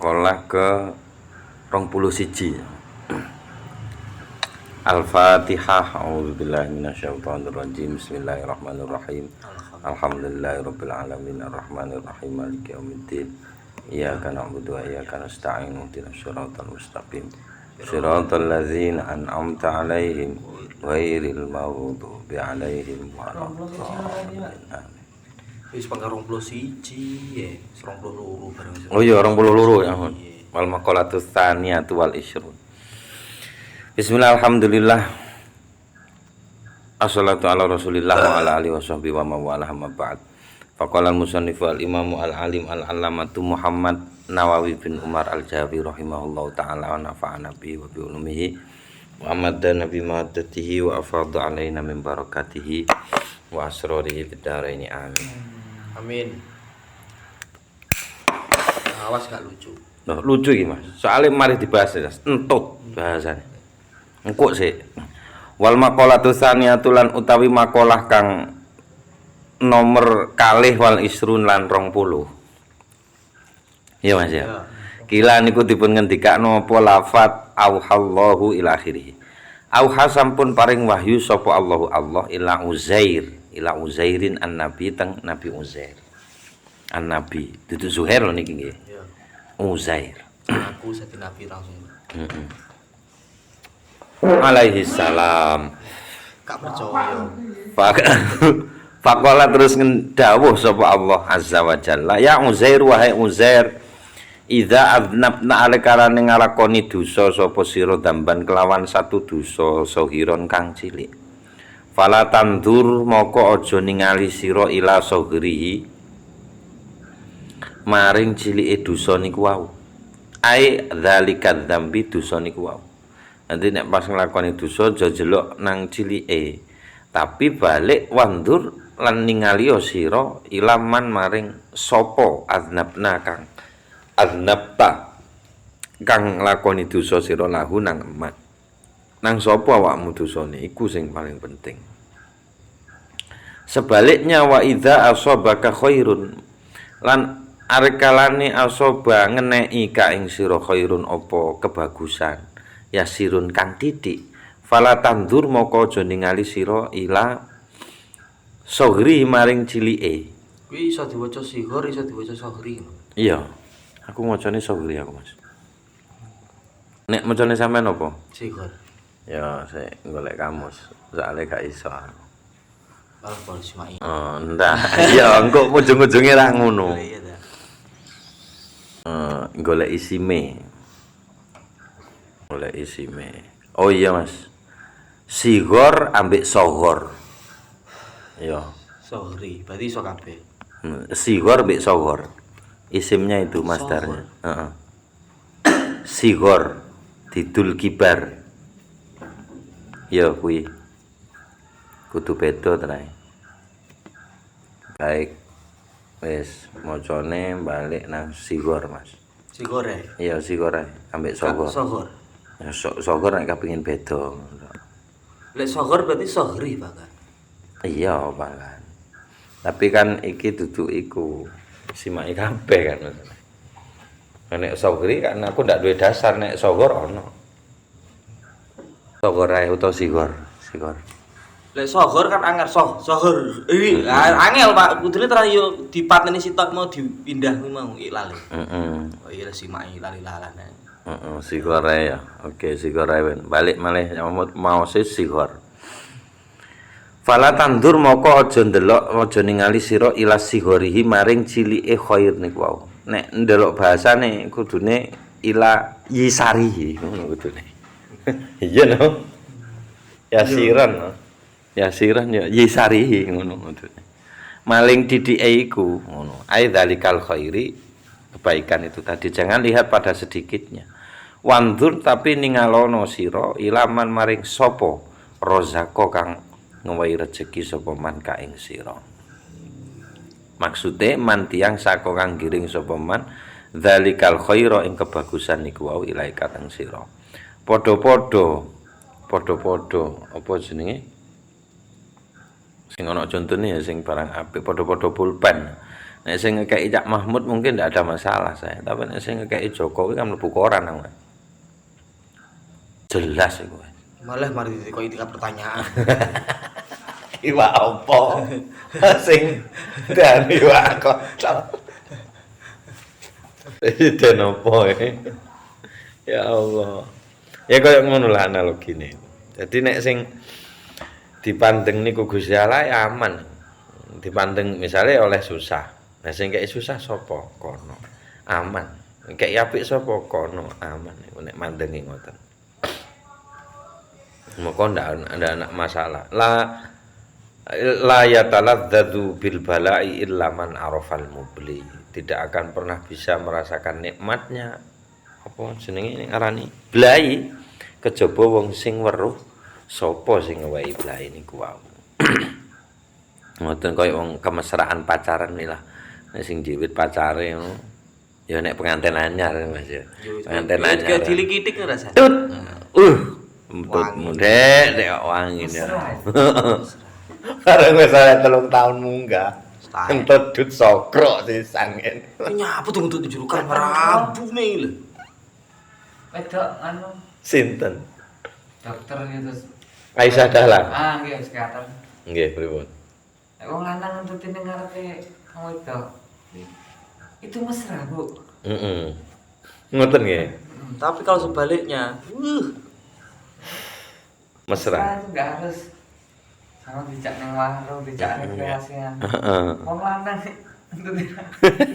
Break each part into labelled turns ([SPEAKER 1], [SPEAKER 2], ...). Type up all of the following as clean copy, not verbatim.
[SPEAKER 1] Maqalah ke 21. Al-Fatihah. A'udzubillahi minasyaitonirrajim. Bismillahirrahmanirrahim. Alhamdulillahirabbil alamin arrahmanirrahim maliki yaumiddin. Iyyaka na'budu wa iyyaka nasta'in ihdinas siratal mustaqim. Shiratal ladzina an'amta 'alaihim ghairil maghdubi 'alaihim waladdallin.
[SPEAKER 2] Wis pang 21 ya, 22 bareng.
[SPEAKER 1] Oh iya 22 ya. Wal maqalatus tsaniyatu wal isyrun. Bismillah, alhamdulillah. Assalatu ala Rasulillah wa ala alihi washabbihi wa mawala amma ba'd. Faqala al-musannif wal imamu al-alim al-allamatu Muhammad Nawawi bin Umar al-Jawi rahimahullahu ta'ala wa nafa'ana bihi wa bi ulumihi wa amadana bi maddatihi wa afadha alaina min barakatihi wa asrarihi fid dharaini amin.
[SPEAKER 2] Amin. Awas gak lucu.
[SPEAKER 1] Loh, lucu iki Mas. Soale mari dibahas entut bahasane. Engko sik. Wal maqalatu tsaniyatu lan utawi maqalah kang nomor kalih wal isrun lan 20. Iya Mas ya. Kila niku dipun ngendikakno apa lafat auhallahu ila akhirih. Auha sampun paring wahyu sapa Allahu Allah ila Uzairin an-nabi teng Nabi Uzair. An-nabi dudu Zuhair lho niki nggih.
[SPEAKER 2] Ya.
[SPEAKER 1] Uzair.
[SPEAKER 2] Aku sati nabi langsung.
[SPEAKER 1] Alaihi salam.
[SPEAKER 2] Gak percaya.
[SPEAKER 1] Faqala terus ngdawuh sapa Allah azza wa jalla, ya Uzair wahai Uzair, idza adnabna alakarane ngalakoni dosa sapa sira damban kelawan satu dosa sahiron kang cilik. Fala tandur moko aja ningali sira ila saghrihi maring cilike dosa niku wau. Ai dzalika dzambi dosa niku wau. Nanti nek pas nglakoni dosa aja jelok nang cilike, tapi balik wandur lan ningali sira ilaman maring sapa aznabna kang aznabta kang lakoni dosa sira lahu nang emat. Nang sapa awakmu dosane iku sing paling penting. Sebaliknya wa idza asabaka khairun lan arkalane asaba ngeneki ka ing sira khairun apa kebagusan yasirun kang titik fala tandur moko aja ningali sira ila sohri maring cilike.
[SPEAKER 2] Kuwi iso diwaca sihor, iso diwaca sohri.
[SPEAKER 1] Iya. Aku macane sohri aku, Mas. Nek macane sampean apa?
[SPEAKER 2] Sihor.
[SPEAKER 1] Ya, saya golek kamus. Soale gak iso.
[SPEAKER 2] Malah polisi mai.
[SPEAKER 1] Oh, ndak. Ya, engko ujung-ujunge ra ngono.
[SPEAKER 2] Iya ta.
[SPEAKER 1] Golek isime. Golek isime. Oh iya, Mas. Sigor ambek sohor. Iya.
[SPEAKER 2] Sohri, berarti iso kabeh.
[SPEAKER 1] Sigor ambek sohor. Isimnya itu masdarnya. Heeh. Sigor didul kibar. Ya kuwi. Kudu beda tenan. Baik. Wis macane balik nang sigor, Mas.
[SPEAKER 2] Sihor ya.
[SPEAKER 1] Iya, sigor ae ambek sohor.
[SPEAKER 2] Sohor.
[SPEAKER 1] Ya sohor nek kepengin beda.
[SPEAKER 2] Lek sohor berarti sohri, Pak.
[SPEAKER 1] Iya, Pak. Tapi kan iki dudu iku. Simaki kabeh kan. Nek sohri kan aku ndak duwe dasar, nek sohor ono. Sohor ae utawa sigor.
[SPEAKER 2] Lek sohor kan angel sohor. Angel Pak, kudune terus yo dipateni sitok mau dipindah ku mau lali. Oh iya simai lali-lalane.
[SPEAKER 1] Sigor ae ya. Oke, sigor ae. Balik malih mau sigor. Fala tandur moko aja ndelok aja ningali sira ila sigorihi maring cilike khair niku wau. Nek ndelok bahasane kudune ila yisarihi ngono kudune. Iya no. Yasiran no. Yasiran ya yisarihi ngono kudune. Maling didike iku ngono. Ai dzalikal khairi kebaikan itu tadi jangan lihat pada sedikitnya. Wandur tapi ningalono sira ilaman maring sapa rozako kang ngewahi rezeki sapa man ka ing sira. Maksude man tiyang saka kang giring sapa man dzalikal khaira ing kebagusan niku wau ilahi kateng sira. Padha-padha apa jenenge? Sing ana contone ya sing barang apik padha-padha pulpen. Nek sing ngekeki Cak Mahmud mungkin tidak ada masalah saya, tapi nek sing ngekeki Jokowi kan mlebu koran nang. Jelas iku.
[SPEAKER 2] Malah mari kok tiga pertanyaan.
[SPEAKER 1] Iwak apa? Sing dan iwak kocok. Presiden apa ya Allah. Ya kaya ngono lah analogine. Jadi nek sing dipandeng niku Gusti Allah ya aman. Dipandeng misalnya oleh susah. Nah sing kaya susah sapa? Kono. Aman. Kaya apik sapa? Kono. Aman nek mandengi ngoten. Maka ndak ada masalah. La yataladzadu bil bala'i illa man arafal mubli. Tidak akan pernah bisa merasakan nikmatnya apa jenenge ning arani blai kejaba wong sing weruh sapa sing ngewehi blai niku wau. Ngoten kaya wong kemesraan pacaran nih lah. Nek sing jiwit pacare ngono ya nek pengantin anyar Mas ya. Pengantin anyar.
[SPEAKER 2] Kayak dilikitik ngrasane.
[SPEAKER 1] Tut. Mudek nek wangi ya. Bareng wis 3 tahun munggah. Kentut dut sokrok sisan ngene.
[SPEAKER 2] Nyapa tuh untuk jurukan Rabu nih lho.
[SPEAKER 3] Wedok anu
[SPEAKER 1] Sinten?
[SPEAKER 3] dokter gitu.
[SPEAKER 1] Aisyah Dahlan.
[SPEAKER 3] Nggih psikiater.
[SPEAKER 1] Nggih, pripun?
[SPEAKER 3] Nek wong lanang nuntutine ngarepe wedok. Itu mesra, Bu.
[SPEAKER 1] Heeh. Ngoten nggih.
[SPEAKER 2] Tapi kalau sebaliknya,
[SPEAKER 1] Mesra.
[SPEAKER 3] Itu enggak harus sama dijak nang warung, dijak nang kreasian.
[SPEAKER 1] Heeh.
[SPEAKER 3] Wong lanang nuntutine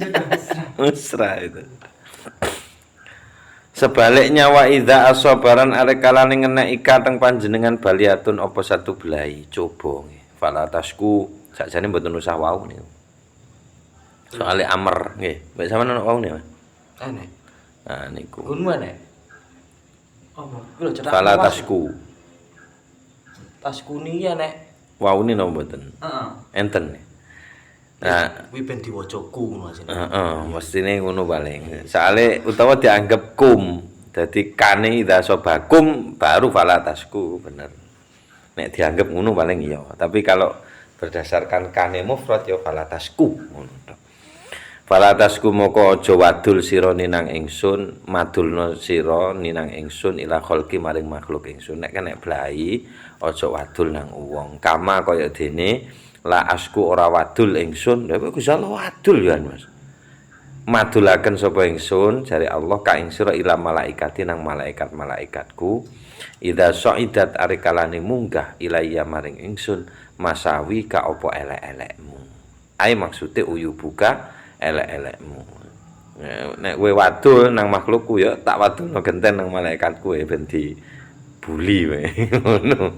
[SPEAKER 3] juga mesra.
[SPEAKER 1] Mesra itu. Sebaliknya wa idza asabaran arek kalane ngenek ikateng panjenengan baliatun apa satu belai coba nggih. Fala tasku sakjane mboten usah wau niku. Soale amer nggih. Mbak sampean ono wau niku.
[SPEAKER 2] enek.
[SPEAKER 1] Nah niku.
[SPEAKER 2] Gunmu enek. Apa? Lho cetak.
[SPEAKER 1] Fala tasku.
[SPEAKER 2] Tas kuning ya nek.
[SPEAKER 1] Wau ni napa mboten?
[SPEAKER 3] Heeh.
[SPEAKER 1] Enten. Nah,
[SPEAKER 2] kuwi ben diwacaku ngono asine.
[SPEAKER 1] mestine ngono paling. Soale utawa dianggap kum. Dadi kane idza sobakum baru fala tasku, bener. Nek dianggap ngono paling iya. Tapi kalau berdasarkan kane mufrad ya fala tasku ngono tok. Fala tasku moko aja wadul sira ninang ingsun, madulna sira ninang ingsun ila khalqi maring makhluk ingsun. Nek kena blai aja wadul nang wong. Kama kaya dene la asku ora wadul ingsun. Lha kok Gusti Allah wadul ya, Mas. Madulaken sapa ingsun jare Allah ka ing sira ila malaikati nang malaikat-malaikatku. Idza sa'idat arikalane munggah ilaiya maring ingsun masawi ka apa elek-elekmu. Ai maksude uyu buka elek-elekmu. Nek kowe wadul nang makhlukku ya tak wadulno genten nang malaikatku ben dibuli wae. Ngono.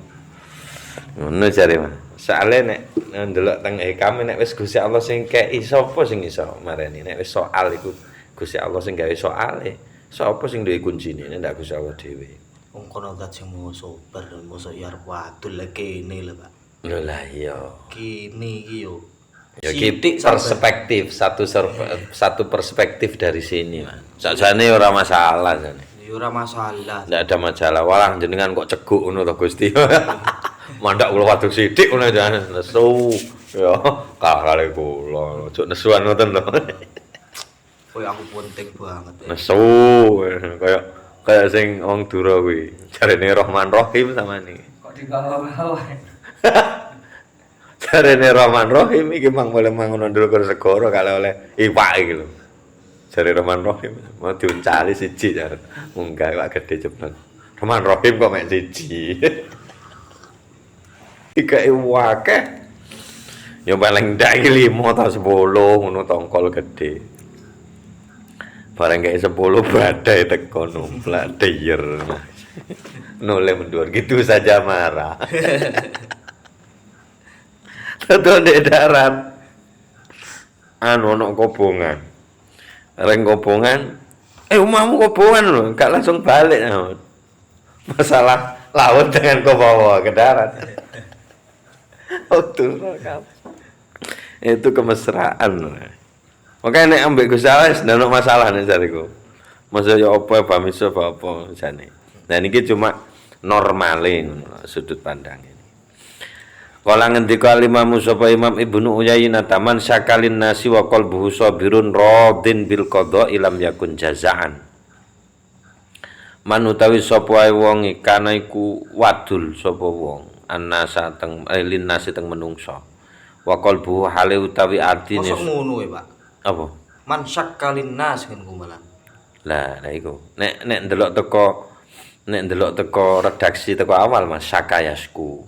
[SPEAKER 1] Ngono jare Mas. Soale nek ndelok teng hikam nek wis Gusti Allah sing kei sapa sing iso mareni nek wis soal iku Gusti Allah sing gawe soale sapa sing duwe kuncine nek ndak Gusti Allah dhewe.
[SPEAKER 2] Wong kono kat sing sober, mosok ya arep wadul lek kene lho, Pak.
[SPEAKER 1] Lho lah iya.
[SPEAKER 2] Kene iki yo.
[SPEAKER 1] Ya ki perspektif satu perspektif dari sini, Mas. Sakjane ora masalah jane.
[SPEAKER 2] Ya ora masalah.
[SPEAKER 1] Ndak ada masalah. Walah jenengan kok ceguk ngono to Gusti. Mandak kula waduk sithik ngono jane nesu. Ya, kale kula ojo nesuan ngoten to.
[SPEAKER 2] Koyo aku penting banget.
[SPEAKER 1] Nesu kaya sing wong Dura kuwi. Jarene Rahman Rahim samane.
[SPEAKER 3] Kok dibawa-bawa.
[SPEAKER 1] Jarene Rahman Rahim iki mang boleh mangono ndul segara kali oleh iwak iki lho. Jare Rahman Rahim mau diuncali siji jar. Munggah iwak gedhe cepet. Rahman Rahim kok mek siji. Ika iwake. Ya paling ndak iki 5 ta 10 ngono tongkol gedhe. Bareng kayak 10 badai teko numplak deyer. Noleh mendur gitu saja marah. Tetu ndek darat. Anu ono kobongan. Reng kobongan. Omahmu kobongan lho, gak langsung balik. Masalah laut dengan kau bawa ke darat. Itu kemesraan. Makanya nek ambek Gusti Allah wis ndak ono masalah nek jariku. Masa ya apa bamiso apa jane. Nah niki cuma normale ngono sudut pandang ini. Kala ngendika Imam sapa Imam Ibnu Uyainah taman syakalin nasi wa qalbuhu sabirun radin bil qada ilam yakun jazaan. Manutawi sapa wae wong kana iku wadul sapa wong annasa teng linnasi teng menungsa. Wa qalbuhu hale utawi atine.
[SPEAKER 2] Mosok ngono Pak.
[SPEAKER 1] Apa?
[SPEAKER 2] Man syakkalin nas kan kumalan.
[SPEAKER 1] Lah iku. Nek ndelok teko redaksi teko awal Mas Sakayasku.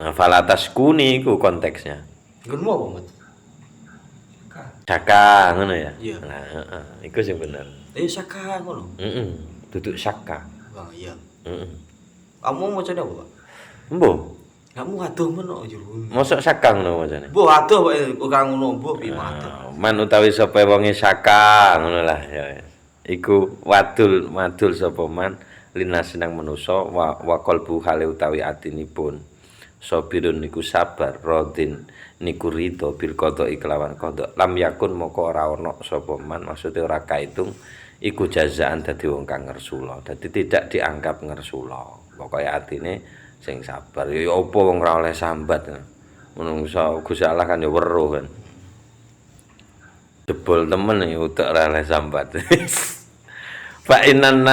[SPEAKER 1] Nah, falataskuni iku konteksnya.
[SPEAKER 2] Nggonmu apa, Mas?
[SPEAKER 1] Saka ngono ya.
[SPEAKER 2] Iya.
[SPEAKER 1] Nah, iku sing bener.
[SPEAKER 2] Saka ngono.
[SPEAKER 1] Duduk saka.
[SPEAKER 2] Wah, iya.
[SPEAKER 1] Heeh.
[SPEAKER 2] Kamu macane apa, Pak?
[SPEAKER 1] Embo.
[SPEAKER 2] Kamu aduh men jero.
[SPEAKER 1] Mosok saka ngono macane.
[SPEAKER 2] Mbah aduh kok ora ngono, mbah piye aduh.
[SPEAKER 1] Man utawi sapa wonge saka ngono lah ya. Iku madul sapa man linas nang manusa wa qalbu hale utawi atinipun. Sabirun niku sabar, rodin niku ridho bil qada iklawan qada. Lam yakun moko ora ana sapa man, maksude ora kaitung iku jazaan dadi wong kang ngersula. Dadi tidak dianggap ngersula. Pokoke atine sing sabar. Ya apa wong ora oleh sambat. Menungso Gusti Allah kan ya weruh kan. Jebol temen ya utek ora oleh sambat. Fa innan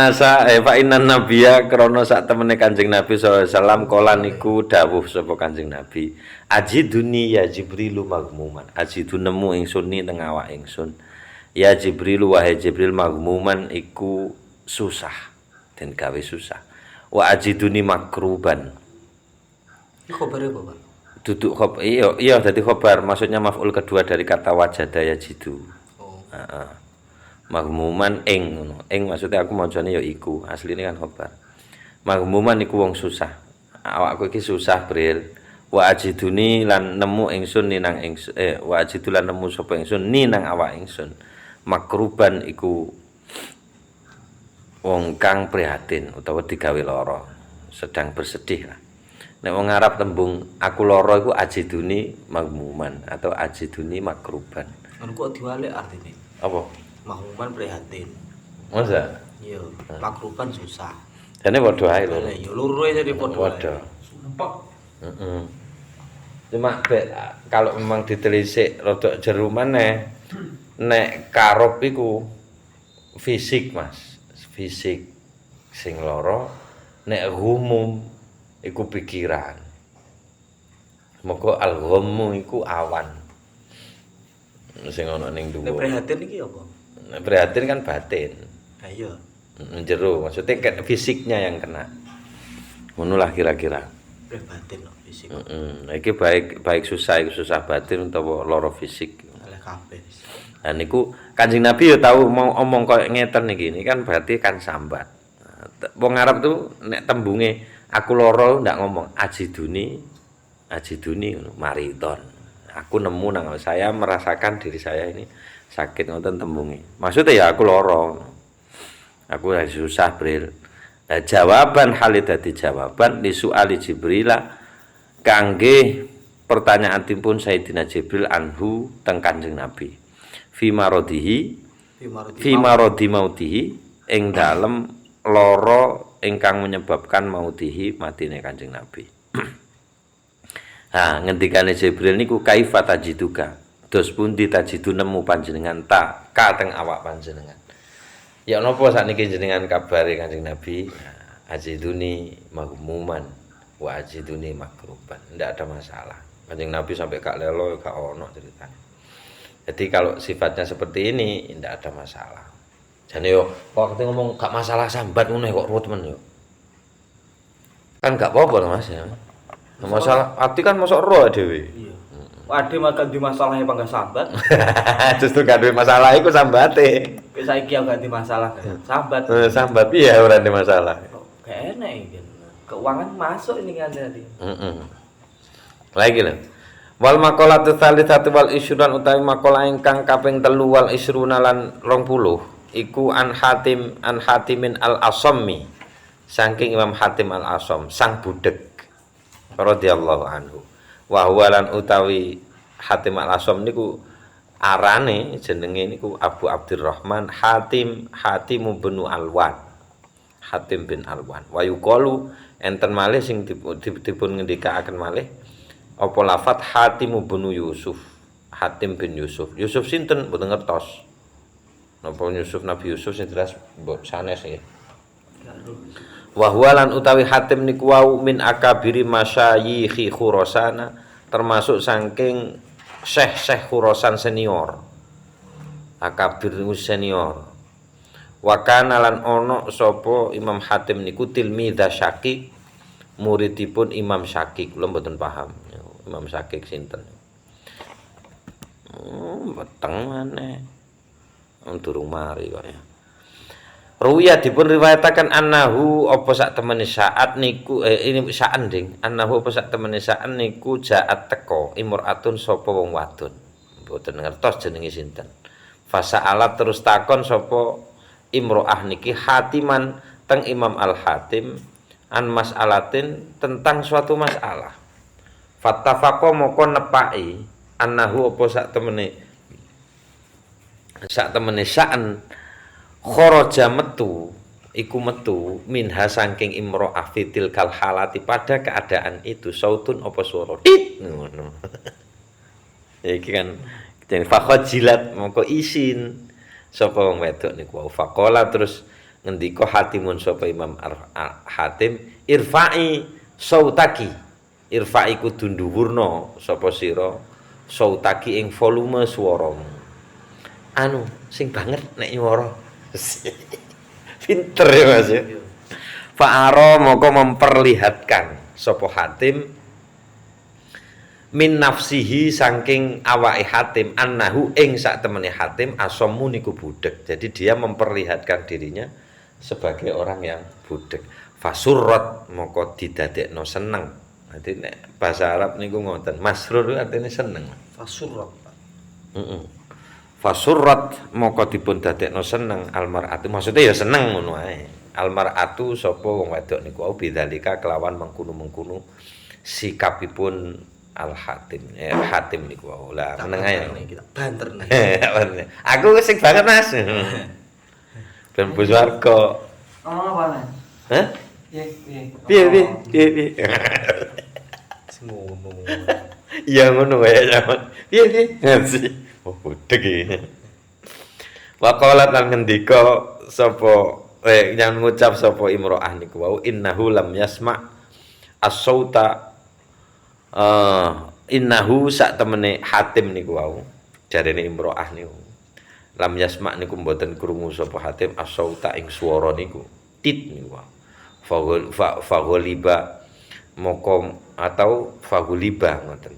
[SPEAKER 1] nabiyya krana sak temene Kanjeng Nabi sallallahu alaihi wasallam kala niku dawuh sapa Kanjeng Nabi ajiduni ya Jibrilu magmuman ajidu nemu ingsun ni teng awak ingsun ya Jibrilu wahai Jibril magmuman iku susah den gawe susah wa ajiduni makruban
[SPEAKER 2] Iku khabare apa, Pak?
[SPEAKER 1] duduk iya dadi khobar maksudnya maf'ul kedua dari kata wajada ya jidu.
[SPEAKER 2] Oh.
[SPEAKER 1] Heeh. Magmuman ing ngono. Ing maksudnya aku macane ya iku, asline kan khobar. Magmuman iku wong susah. Awakku iki susah, Bril. Wa ajiduni lan nemu ingsun ni nang ingsun wa ajidu lan nemu sapa ingsun ni nang awak ingsun. Makruban iku wong kang prihatin utawa digawe lara, sedang bersedih lah. Nek wong Arab tembung aku lara iku ajiduni magmuman atau ajiduni makruban.
[SPEAKER 2] Kan kok diwalik artine.
[SPEAKER 1] Apa?
[SPEAKER 2] Mahmuman prihatin.
[SPEAKER 1] Masa?
[SPEAKER 2] Iya, makruban susah.
[SPEAKER 1] Jane padha ae lho.
[SPEAKER 2] Lah ya loro jadi padha.
[SPEAKER 1] Padha. Cuma kalau memang ditelisik rada jero maneh nek karop iku fisik Mas, fisik sing lara nek humum iku pikiran. Moko al-ghammu iku awan. Sing ana ning
[SPEAKER 2] Nek
[SPEAKER 1] dhuwur.
[SPEAKER 2] prihatin iki apa?
[SPEAKER 1] Nek prihatin kan batin.
[SPEAKER 2] Lah iya.
[SPEAKER 1] Jero maksudnya kan fisiknya yang kena. Ngono lah kira-kira.
[SPEAKER 2] Batin no, fisik.
[SPEAKER 1] Iki baik susah batin utawa lara fisik.
[SPEAKER 2] Oleh kabeh.
[SPEAKER 1] Lah niku Kanjeng Nabi ya tahu mau omong koyo ngeten iki. Ini kan berarti kan sambat. Wong Arab tuh nek tembunge aku lara ndak ngomong ajiduni ngono maridon. Aku nemu nang saya merasakan diri saya ini sakit ngoten tembunge. Maksudnya ya aku lara. Aku lagi susah, Bril. Nah, jawaban hal dadi jawaban li su'ali Jibril kangge pertanyaan pun Sayyidina Jibril anhu teng Kanjeng Nabi. Fi maradi mautihi ing dalem lara ingkang menyebabkan mautihi matine Kanjeng Nabi. Nah, ngendikane Jibril niku kaifa tajiduka. Dos pundi tajidu nemu panjenengan ka teng awak panjenengan. Ya napa sakniki jenengan kabare Kanjeng Nabi? Ajiduni maghmuman wa ajiduni makruban. Ndak ada masalah. Kanjeng Nabi sampai gak lelo gak ono ceritanya. Jadi kalau sifatnya seperti ini ndak ada masalah. Jane yo kok ngomong gak masalah sambat ngono kok ruwet men yo. Kan gak apa-apa Mas ya. Masalah hati kan mosok roh dhewe.
[SPEAKER 2] Iya. Ade makan di masalahnya apa enggak sambat?
[SPEAKER 1] Justru gak duwe masalah iku sambate.
[SPEAKER 2] Wis saiki aku ganti masalah kan. Sambat.
[SPEAKER 1] Sambat piye ora ada masalah.
[SPEAKER 2] Kayak enak iki. Keuangan masuk ini kan tadi.
[SPEAKER 1] Lagi lho. Wal maqalatu tsalitsatu wal isyran utawi maqalah ingkang kaping 3 wal isruna lan 20 iku an Hatimin al-Asammi. Saking Imam Hatim al-Asam, sang budek radhiyallahu anhu. Wa huwa lan utawi Hatim al-Asam niku arane jenenge niku Abu Abdurrahman Hatim bin Alwan. Hatim bin Alwan. Wa yuqalu enten malih sing dipun ngendikaaken malih apa lafat Hatim bin Yusuf. Hatim bin Yusuf. Yusuf sinten mboten ngertos. Napa Yusuf Nabi Yusuf sing jelas mbok sanes nggih. Wa huwa lan utawi Hatim niku wau min akabiri masyayikhi Khurasana, termasuk saking syekh-syekh Khurasan senior. Akabir niku senior. Wa kana lan ana sapa Imam Hatim niku tilmidza Syakik, muridipun Imam Syakik. Kula mboten paham. Imam Syakik sinten? Weteng maneh. Durung mari kok ya. Ruwiya dipun riwayataken annahu apa sak temene saat niku ini saan ding annahu apa sak temene saan niku jaat teko imratun sapa wong wadon. Mboten ngertos jenenge sinten. Fasa alat terus takon sapa imro'ah niki Hatiman teng Imam Al-Hatim an mas'alatin tentang suatu masalah. Fattafaqo moko nepaki annahu apa sak temene sa'an kharaja metu iku metu minha saking imro'ah fitil kal halati pada keadaan itu sautun apa swara dit ngono. Iki kan jeneng fakhajilat mongko isin sapa wong wedok niku faqala terus ngendika Hatimun sapa Imam Hatim irfa'i sautaki irfa'i kudu dhuwurna sapa sira sautaki ing volume swaramu anu sing banget nek nyuwara. Pinter ya Mas ya. Fa'ara moko memperlihatkan sapa Hatim min nafsihi saking awake Hatim annahu ing sak temene Hatim asamu niku budek. Jadi dia memperlihatkan dirinya sebagai orang yang budek. Fasurrat moko didadekno seneng. Dadi nek bahasa Arab niku ngoten. Masrur artine seneng.
[SPEAKER 2] Fasurrat.
[SPEAKER 1] Fasurrat moko dipun dadekno seneng almar'atu maksudnya ya seneng ngono ae. Almar'atu sapa wong wedok niku au bidzalika kelawan mengkono-mengkono sikapipun Al-Hatim. Hatim niku wae. Lah meneng ae.
[SPEAKER 2] Kita banter nih.
[SPEAKER 1] Aku sing banget Mas. Ben bos warga.
[SPEAKER 3] Ngomong apa Mas?
[SPEAKER 1] Hah?
[SPEAKER 3] Piye?
[SPEAKER 1] Piye.
[SPEAKER 2] Ngono.
[SPEAKER 1] Iya ngono wae zaman. Piye. Ngerti. Oh, budek iki. Waqalat lan ngendika sapa yang ngucap sapa imro'ah niku wau innahu lam yasma' as-sauta innahu sak temene Hatim niku wau jarene imro'ah niku lam yasma' niku mboten krungu sapa Hatim as-sauta ing swara niku tit niku wau fagholiba moko atau fagholiba ngoten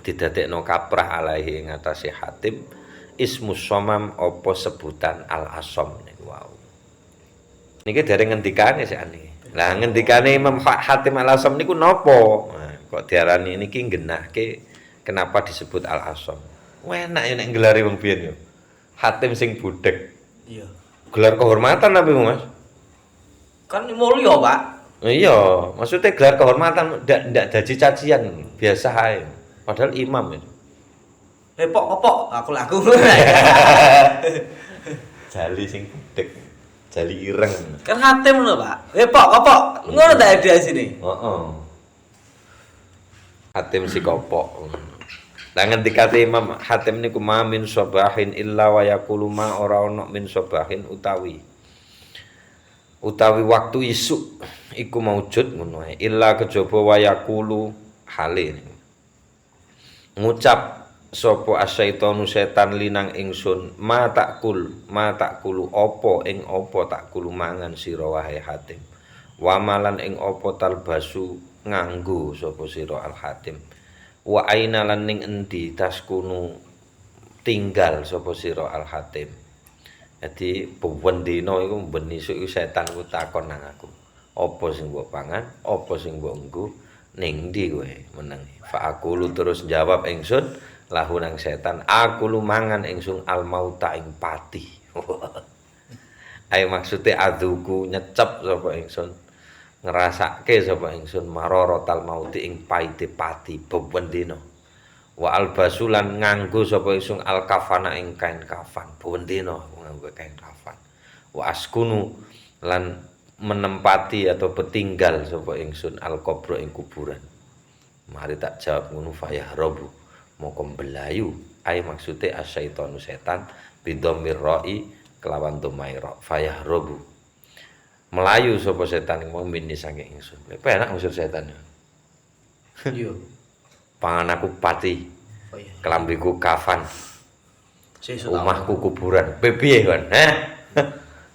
[SPEAKER 1] didadekno kaprah alaihi ing atase Hatim ismus somam apa sebutan al-asom niku wau. Niki dari ngendikane sakniki. Lah ngendikane Imam Hatim al-Asom niku napa? Nah, kok diarani niki nggenahke kenapa disebut al-Asom. Enak ya nek ngelari wong biyen yo. Hatim sing budek.
[SPEAKER 2] Iya.
[SPEAKER 1] Gelar kehormatan apa Mas?
[SPEAKER 2] Kan mulya, Pak.
[SPEAKER 1] Iya, maksudnya gelar kehormatan ndak dadi cacian, biasa ae. Padahal imam itu.
[SPEAKER 2] Pok aku.
[SPEAKER 1] Jali sing budek, jali ireng.
[SPEAKER 2] Kan Hatim lho, Pak. Pok. Ngono ta dia sini.
[SPEAKER 1] Heeh. Hatim si kopok. Lah ngendikate Imam Hatim niku mamin sabahin illa wa yaqulu ma ora ana min sabahin utawi waktu isuk iku maujud ngono ae illa kejaba wa yaqulu hale ngucap sapa asyaitonu setan linang ingsun ma takulu apa ing apa takulu mangan sira wae Hatim wamalan ing apa talbasu nganggo sapa sira Al-Hatim wa aina lan ning endi taskunu tinggal sapa sira Al-Hatim. Jadi ben dina iku ben isuk iku setan ku takon nang aku apa sing mbok pangan apa sing mbok nggo ning ndi kowe meneng fa aku terus jawab ingsun lahu nang setan aku mangan ingsun al mauta ing pati. Ayo maksude aduku nyecep sapa ingsun ngrasake sapa ingsun mararatal mauti ing paite pati beben dina wa albasulan nganggo sapa ingsun al kafana ing kain kafan beben dina nganggo kain kafan wa askunu lan menempati atau petinggal sapa ingsun al-qabra ing kuburan. Mari tak jawab ngono fayah robu moko mbelayu ai maksude asyaitonu setan bidomir ra'i kelawan domai ra fayah robu melayu sapa setan ing mini saking ingsun. Penak ngusir setan.
[SPEAKER 2] Iya.
[SPEAKER 1] Pangan aku pati,
[SPEAKER 2] Oh iya.
[SPEAKER 1] kelambiku kafan,
[SPEAKER 2] Sesuk
[SPEAKER 1] rumahku kuburan. Piye kan?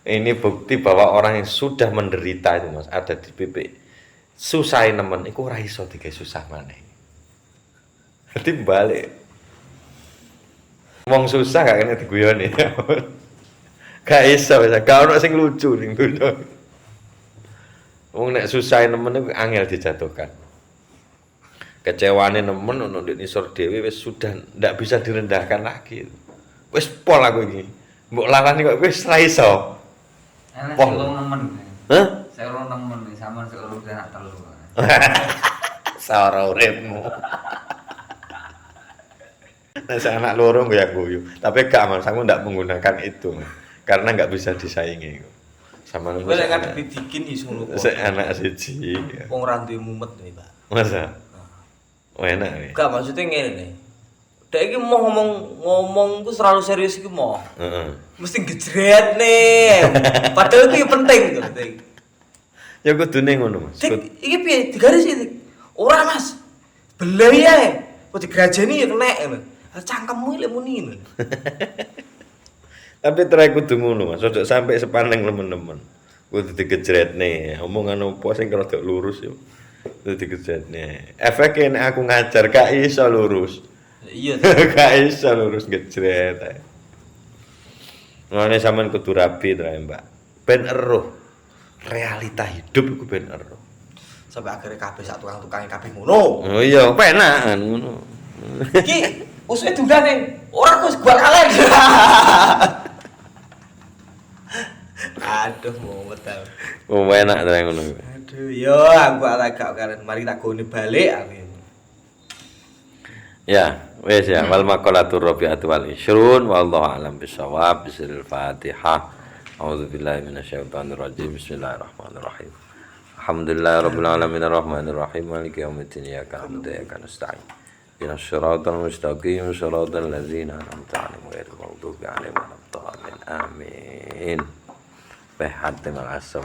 [SPEAKER 1] Ini bukti bahwa orang yang sudah menderita itu Mas, ada di pipi susah nemen iku ora iso digawe susah maneh. Dadi balik. Wong susah gak kena diguyoni. Gak iso wis, gak ono sing lucu ning dunya. Wong nek susah nemen iku angel dijatuhkan. Kecewane nemen ono ndek nisor dhewe wis sudah ndak bisa direndahkan lagi. Wis pol aku iki. Mbok larani kok wis ra iso.
[SPEAKER 3] Enak
[SPEAKER 1] Pol.
[SPEAKER 3] sing nemen.
[SPEAKER 1] Hah?
[SPEAKER 3] Saya urung nemen sampean sing urung anak telu.
[SPEAKER 1] Sara uripmu. Nah, saya anak loro guyu. Tapi gak Mas, aku ndak menggunakan itu. Karena nggak bisa disaingi. Sama
[SPEAKER 2] Kowe lek ngadep dikin iso ngono.
[SPEAKER 1] saya anak siji.
[SPEAKER 2] Wong ra duwe mumet nih, Pak.
[SPEAKER 1] Masa? Oh, enak nih.
[SPEAKER 2] Gak maksudnya ngene nih. Dek iki mau ngomong ku selalu serius iki mau.
[SPEAKER 1] Heeh.
[SPEAKER 2] Mesti gejret nih. Padahal itu penting tuh, penting.
[SPEAKER 1] Ya kudune ngono, Mas.
[SPEAKER 2] Dik, iki piye? Digaris iki. Ora, Mas. Belai ae. Kok digrajeni ya kenek ngono. Cangkemmu lek muni ngono.
[SPEAKER 1] Tapi terakhir kudu ngono, Mas. Ojo sampai sepaneng lemen-lemen. Kudu digejretne. Omongan opo sing rada lurus yo. Kudu digejretne. Efeke nek aku ngajar gak iso lurus.
[SPEAKER 2] Iya.
[SPEAKER 1] Gak iso lurus gejret ae. Ngene sampean kudu rapi to, Mbak. Ben eruh. Realita hidup iku ben eruh.
[SPEAKER 2] Sampai akhirnya kabeh sak tukang-tukange kabeh ngono.
[SPEAKER 1] Oh iya, penakan ngono.
[SPEAKER 2] Iki usuke dungane. Ora kok gua kalek. Aduh, mumet ta.
[SPEAKER 1] Oh, enak to ngono.
[SPEAKER 2] Aduh, yo aku agak karen. Mari tak gone balik aku.
[SPEAKER 1] Ya, wes ya, wal maqalatur rabi'atu wal isyrun wallahu a'lam bisawab bismillahil fatihah. A'udzubillahi minasyaitonir rajim. Bismillahirrahmanirrahim. Alhamdulillahirabbil alamin arrahmanir rahim maliki yaumiddin iyyaka na'budu wa iyyaka nasta'in. Ihdinas siratal mustaqim siratal ladzina an'amta 'alaihim ghairil maghdubi 'alaihim waladdallin. Amin. Hatim al-asam.